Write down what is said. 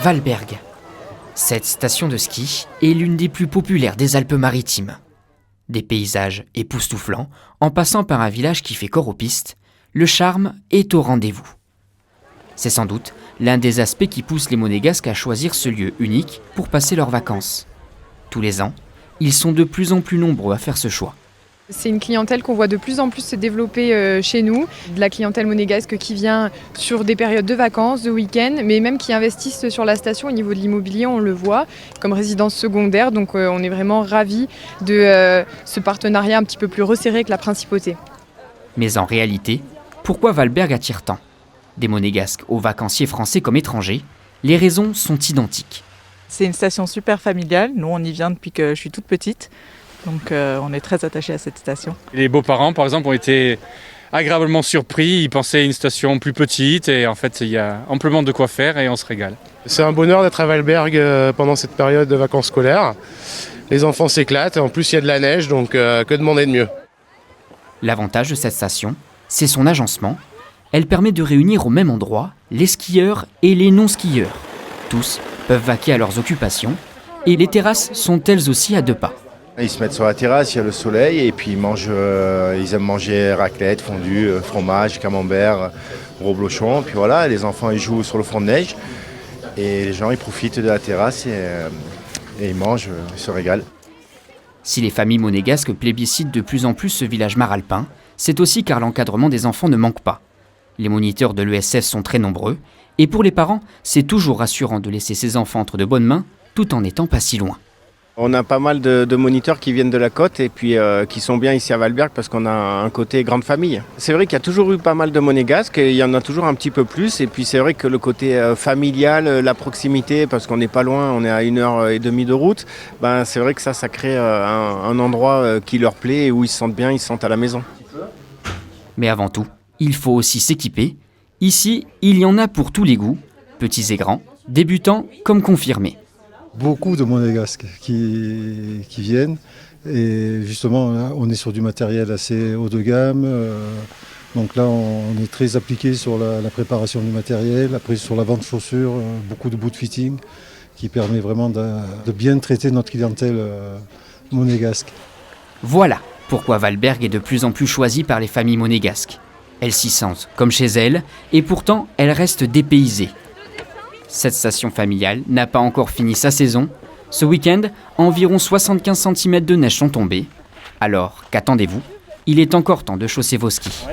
Valberg. Cette station de ski est l'une des plus populaires des Alpes-Maritimes. Des paysages époustouflants, en passant par un village qui fait corps aux pistes, le charme est au rendez-vous. C'est sans doute l'un des aspects qui pousse les Monégasques à choisir ce lieu unique pour passer leurs vacances. Tous les ans, ils sont de plus en plus nombreux à faire ce choix. C'est une clientèle qu'on voit de plus en plus se développer chez nous, de la clientèle monégasque qui vient sur des périodes de vacances, de week-end, mais même qui investissent sur la station au niveau de l'immobilier, on le voit, comme résidence secondaire. Donc on est vraiment ravis de ce partenariat un petit peu plus resserré avec la principauté. Mais en réalité, pourquoi Valberg attire tant ? Des Monégasques aux vacanciers français comme étrangers, les raisons sont identiques. C'est une station super familiale, nous on y vient depuis que je suis toute petite. Donc on est très attachés à cette station. Les beaux-parents, par exemple, ont été agréablement surpris. Ils pensaient à une station plus petite et en fait, il y a amplement de quoi faire et on se régale. C'est un bonheur d'être à Valberg pendant cette période de vacances scolaires. Les enfants s'éclatent et en plus, il y a de la neige, donc que demander de mieux. L'avantage de cette station, c'est son agencement. Elle permet de réunir au même endroit les skieurs et les non-skieurs. Tous peuvent vaquer à leurs occupations et les terrasses sont elles aussi à 2 pas. Ils se mettent sur la terrasse, il y a le soleil et puis ils aiment manger raclette, fondue, fromage, camembert, reblochon. Puis voilà, les enfants ils jouent sur le front de neige et les gens ils profitent de la terrasse et ils mangent, ils se régalent. Si les familles monégasques plébiscitent de plus en plus ce village maralpin, c'est aussi car l'encadrement des enfants ne manque pas. Les moniteurs de l'ESF sont très nombreux et pour les parents, c'est toujours rassurant de laisser ses enfants entre de bonnes mains tout en n'étant pas si loin. On a pas mal de moniteurs qui viennent de la côte et puis qui sont bien ici à Valberg parce qu'on a un côté grande famille. C'est vrai qu'il y a toujours eu pas mal de Monégasques et il y en a toujours un petit peu plus. Et puis c'est vrai que le côté familial, la proximité, parce qu'on n'est pas loin, on est à 1h30 de route, ben, c'est vrai que ça crée un endroit qui leur plaît et où ils se sentent bien, ils se sentent à la maison. Mais avant tout, il faut aussi s'équiper. Ici, il y en a pour tous les goûts, petits et grands, débutants comme confirmés. Beaucoup de Monégasques qui viennent et justement on est sur du matériel assez haut de gamme, donc là on est très appliqué sur la préparation du matériel, après sur la vente de chaussures, beaucoup de boot fitting qui permet vraiment de bien traiter notre clientèle monégasque. Voilà pourquoi Valberg est de plus en plus choisi par les familles monégasques. Elles s'y sentent comme chez elles et pourtant elles restent dépaysées. Cette station familiale n'a pas encore fini sa saison. Ce week-end, environ 75 cm de neige sont tombés. Alors, qu'attendez-vous ? Il est encore temps de chausser vos skis.